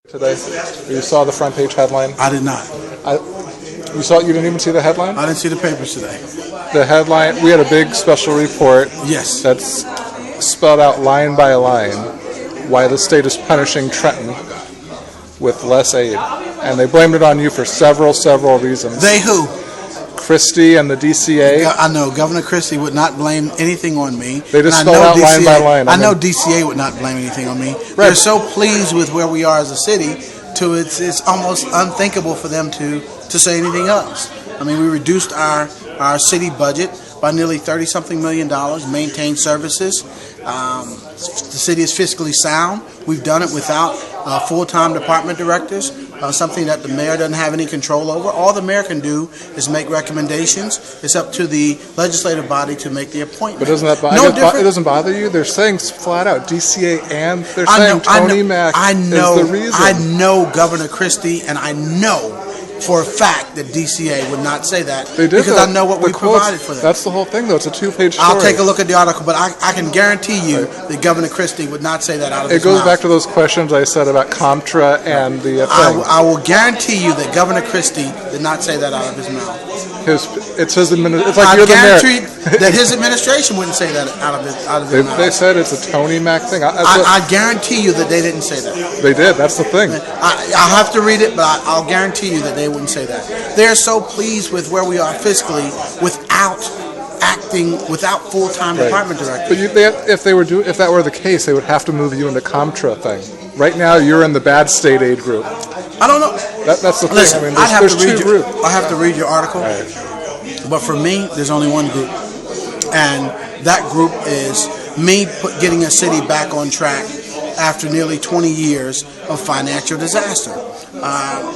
Today, you saw the front page headline. I did not. You saw it. You didn't even see the headline. I didn't see the papers today. The headline. We had a big special report. Yes. That's spelled out line by line why the state is punishing Trenton with less aid, and they blamed it on you for several reasons. They who? Christie and the DCA. I know Governor Christie would not blame anything on me. They just spelled out line by line. I know DCA would not blame anything on me. Right. They're so pleased with where we are as a city, it's almost unthinkable for them to say anything else. I mean, we reduced our city budget by nearly $30-something million, maintained services. The city is fiscally sound. We've done it without full-time department directors, something that the mayor doesn't have any control over. All the mayor can do is make recommendations. It's up to the legislative body to make the appointment. But doesn't that it doesn't bother you? They're saying flat out DCA, and they're saying Tony Mack is the reason. I know Governor Christie, and I know for a fact that DCA would not say that. They did, because I know what we provided for them. That's the whole thing, though. It's a two-page story. I'll take a look at the article, but I can guarantee you that Governor Christie would not say that out of his mouth. It goes back to those questions I said about Comtra and the thing. I will guarantee you that Governor Christie did not say that out of his mouth. It's his administration. It's like you're the mayor. I guarantee that his administration wouldn't say that out of his mouth. They said it's a Tony Mack thing. I guarantee you that they didn't say that. They did. That's the thing. I'll have to read it, but I'll guarantee you that they wouldn't say that. They're so pleased with where we are fiscally without full-time department directors. But if that were the case, they would have to move you into Comtra thing. Right now, you're in the bad state aid group. I don't know. That's the thing. Listen, I mean, there's two groups. I have to read your article. Right. But for me, there's only one group. And that group is me getting a city back on track after nearly 20 years of financial disaster.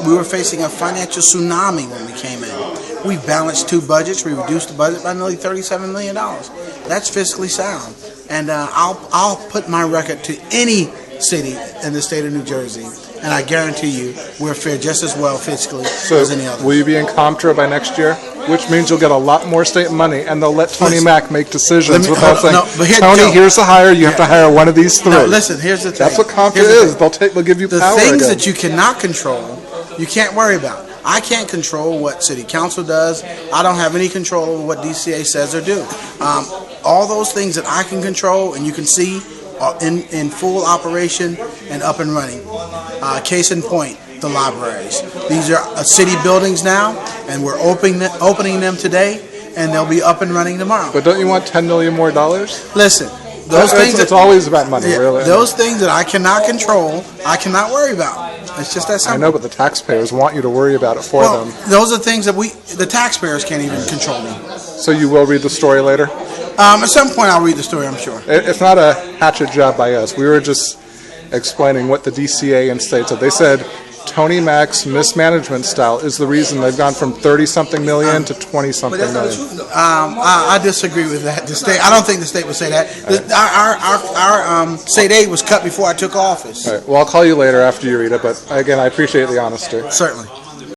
We were facing a financial tsunami when we came in. We balanced two budgets. We reduced the budget by nearly $37 million. That's fiscally sound. And I'll put my record to any city in the state of New Jersey, and I guarantee you we'll fare just as well fiscally as any other. Will you be in Comtra by next year? Which means you'll get a lot more state money, and they'll let Tony Mack make decisions without saying, Tony, here's the hire, you have to hire one of these three. No, listen, here's the thing. That's what Comtra is. They'll give you power. The things that you cannot control, you can't worry about. I can't control what city council does. I don't have any control over what DCA says or do. All those things that I can control and you can see are in full operation and up and running. Case in point, the libraries. These are city buildings now, and we're opening them today, and they'll be up and running tomorrow. But don't you want $10 million more? Listen, those things. It's always about money, really. Those things that I cannot control, I cannot worry about. It's just that simple. I know, but the taxpayers want you to worry about it for them. Those are things that the taxpayers can't even control me. So you will read the story later? At some point I'll read the story, I'm sure. It's not a hatchet job by us. We were just explaining what the DCA and state said. They said Tony Mack's mismanagement style is the reason they've gone from 30-something million to 20-something million. I disagree with that. The state, I don't think the state would say that. Our state aid was cut before I took office. All right. Well, I'll call you later after you read it, but again, I appreciate the honesty. Certainly.